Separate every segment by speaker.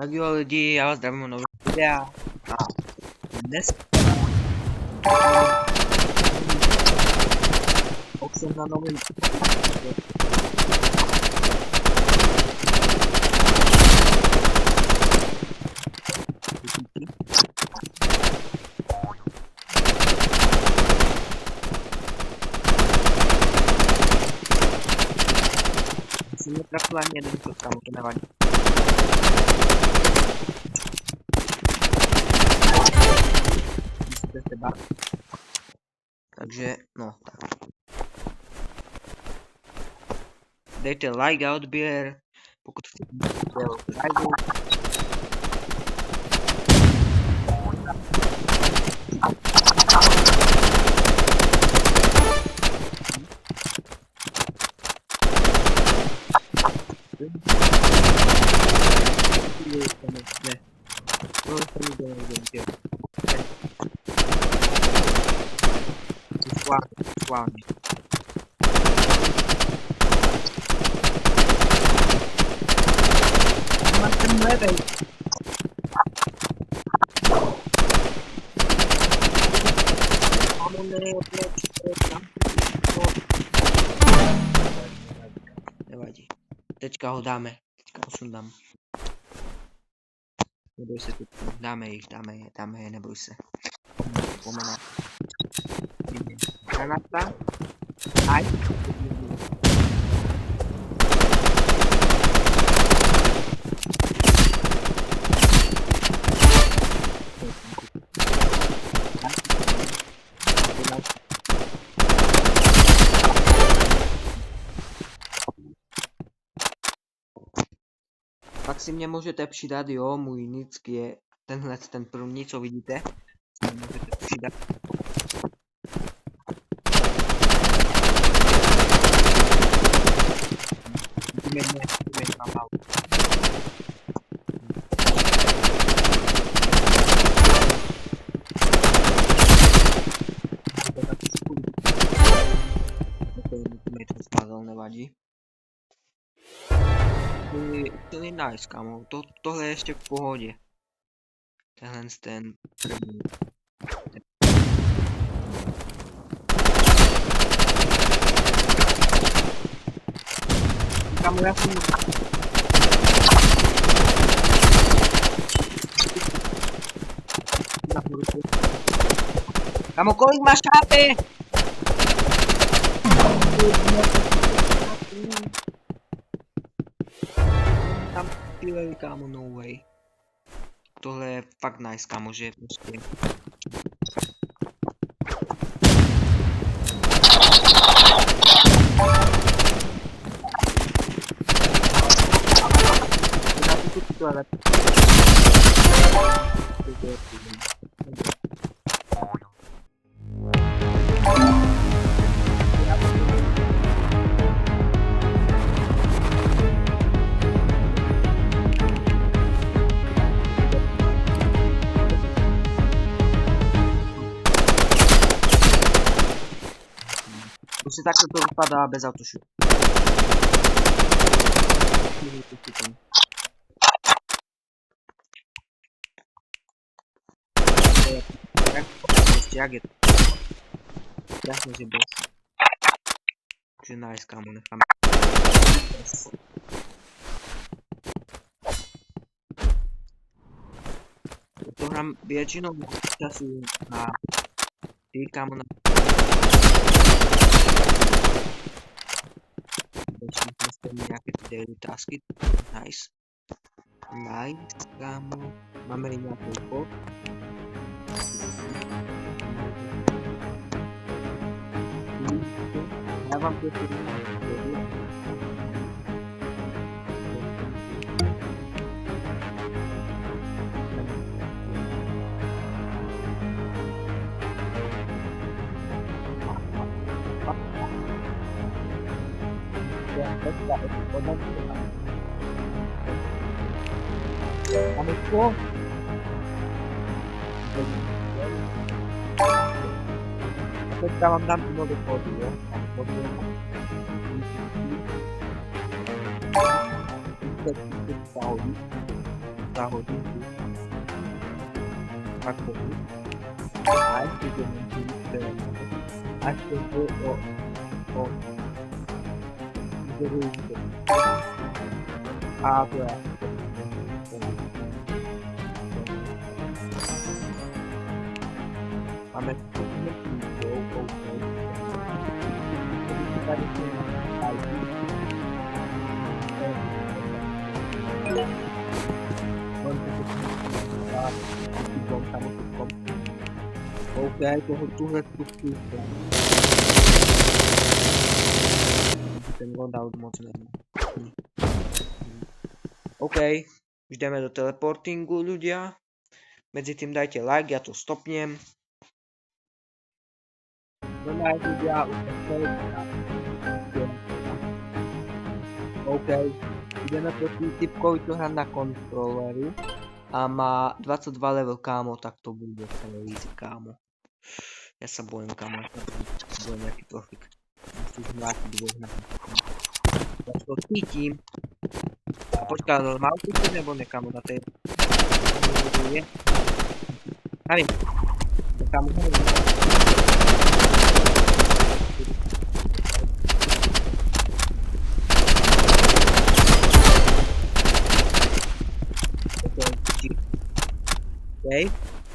Speaker 1: Tak jo lidi, já vás zdravím u nového videa a dnes jsem na novém jsem netrafil ani jeden šot, kámo, to nevadí. Seba. Takže, no, tak. Dejte like a odběr, pokud chcete live. Schválně. Máš ten levej. Nevadí. Teďka ho dáme. Teďka ho sundám. Neboj se tu. Dáme je, neboj se. Pomene. Granata. Aj. Pak si mě můžete přidat, jo, můj nick je tenhle, ten první, co vidíte. Můžete přidat. Nevadí. To je nice, kámo. Tohle je ještě v pohodě. Tenhle ten první. Kámo, já jsem... Kámo, kolik máš HP? Tam pílej, kámo, no way. Tohle je fakt nice, kámo, že prostě... Prostě takhle to vypadá bez autošutu. Jak je to? Jasně, že bez. Takže nice, kámo, necháme. To hrám většinou času na ty, kámo, na... nějaké ty daily tasky. Nice. Nice, kámo. Máme i nějakou kód. Já vám to Amico. Aspetta, mandando un nuovo codice. za hodinku. Pak bohu. A ještě jdeme a ještě o a to je. Máme tady OK, tuhle zkusku. Ten loadout moc nevím. OK, už jdeme do teleportingu, ľudia. Medzi tým dajte like, ja to stopnem. No like, ľudia, už OK, ideme proti typkovi, čo hrá na kontroleru. A má 22 level, kámo, tak to bude celé easy, kámo. Ja sa bojím, kámo, to bude nejaký profik. Musím zvrátiť dvoch na ja to cítim. A počkaj, normál cítim, nebo ne, kámo, na tej... Nevím. Kámo, nevím. OK.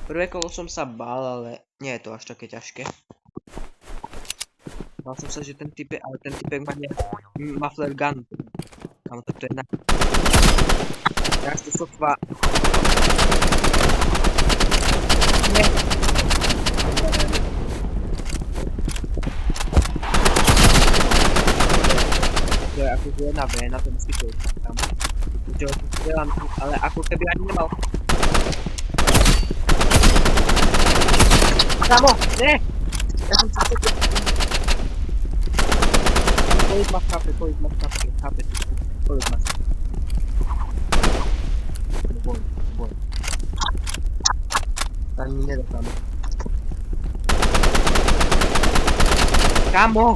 Speaker 1: Prvé kolo som sa bál, ale nie je to až také ťažké. Bál som sa, že ten typek, ale ten typek má flare gun. Kámo, tak to je na... Teraz to sotva... Nie. To je akože jedna V na tom skytu. Kámo. Čo ho strieľam, ale ako keby ani nemal... Kámo, ne! Ja som sa to... Kolik máš chápe, chápe. Kolik máš? Boj. Tam mi nedá, kámo. Kámo!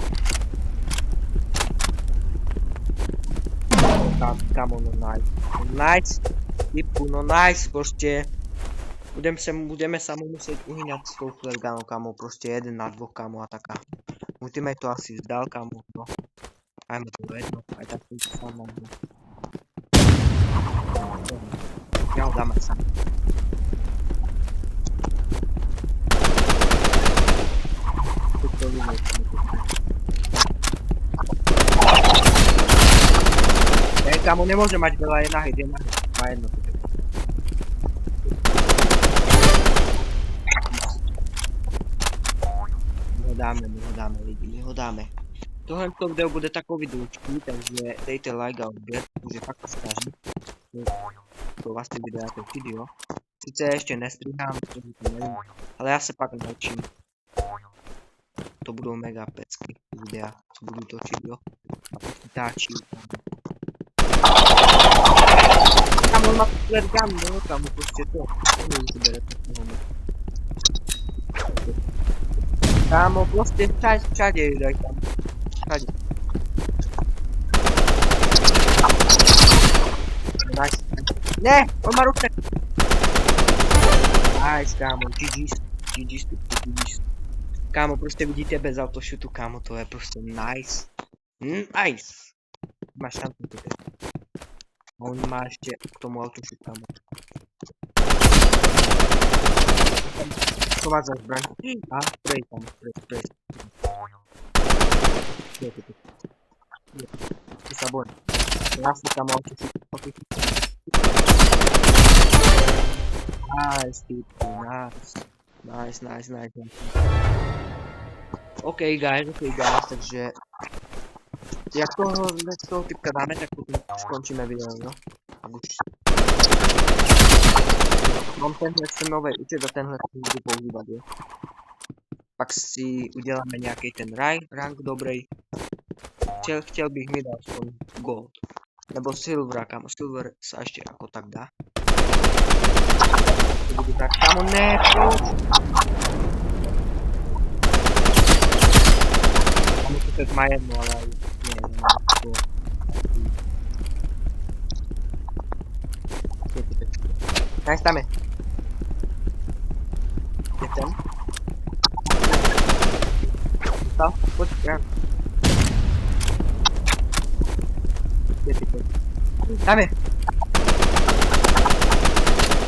Speaker 1: Kámo, no nice. Nice! Typu, no nice, proste. Budeme sa mu musieť uhyňať s tou flare gunou, kámo, proste 1 na 2, kámo, a taká. Môj teammate to asi zdal, kámo, no. Aj ma to jedno, aj tak to sa mám. Ja ho dáme sám. Kámo, nemôže mať veľa, jedna hit, má jedno. My ho dáme lidi, my ho dáme. Tohle video bude takový dlouhý, takže dejte like a odběr, protože fakt to snažím. To vlastně video jako video. Sice ještě nestrihám, protože to nevím, ale já se pak naučím. To budou mega pecky videa, co budu točit, jo. A počítači. Tam on má flare gun, no, tam prostě to. To už bere to. Kámo, proste všade daj tam. Všade. Nice. Ne, on má ruček. Nice, kámo, GG's. Kámo, proste vidíte bez autoshootu, kámo, to je proste nice. Nice. Máš šancu to teď. A on má ešte k tomu autoshoot, kámo. Schovať za zbraň. A spray tam, spray. Ty sa boj. Ja si tam mal čísi. Nice, typu, nice. OK guys, takže... Jak toho typka dáme, tak potom skončíme video, no. Tak už... Mám tenhle ten nový účet a tenhle ten budu používat, jo. Pak si uděláme nějaký ten rank dobrý. Chtěl bych mi dát aspoň gold. Nebo silvera, kámo, silver sa ještě jako tak dá. To budu tak, kámo, ne, kámo, to teď má jedno, ale ne, to... Nice, tam je. Je ten. Dostal, pojď, já. Je ty, pojď. Tam je.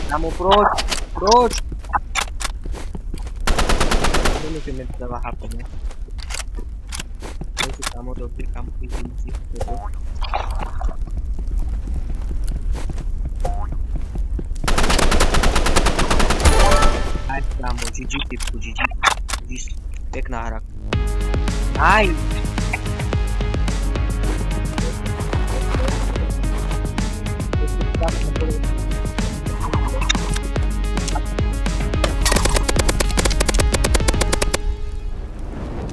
Speaker 1: Kámo, proč? Proč? Nemůžeme to HP, ne? Nejsi, kámo, dobrý, kámo, easy. Nice, kámo, GG, typku, GG. Pěkná hra. Nice!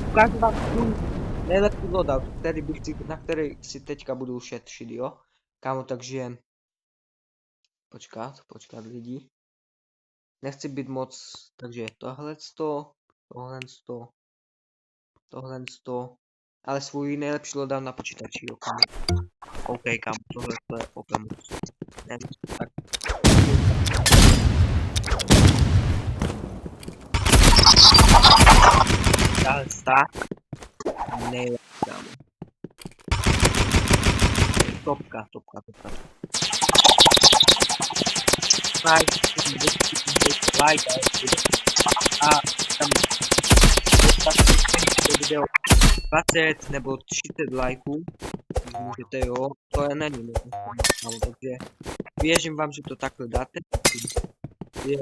Speaker 1: Ukážu vám svůj nejlepší loadout, na který si teďka budu šetřit, jo? Kámo, takže... Počkat lidi. Nechci být moc, takže tohleto, ale svůj nejlepší loadout na počítači, jo, kámo. OK, kámo, tohle je opravdu. Nevím, tak. Nejlepší, kámo. Topka. Like, a tam video 20 nebo 30 lajků, můžete, jo, to je není možné, takže věřím vám, že to takhle dáte, je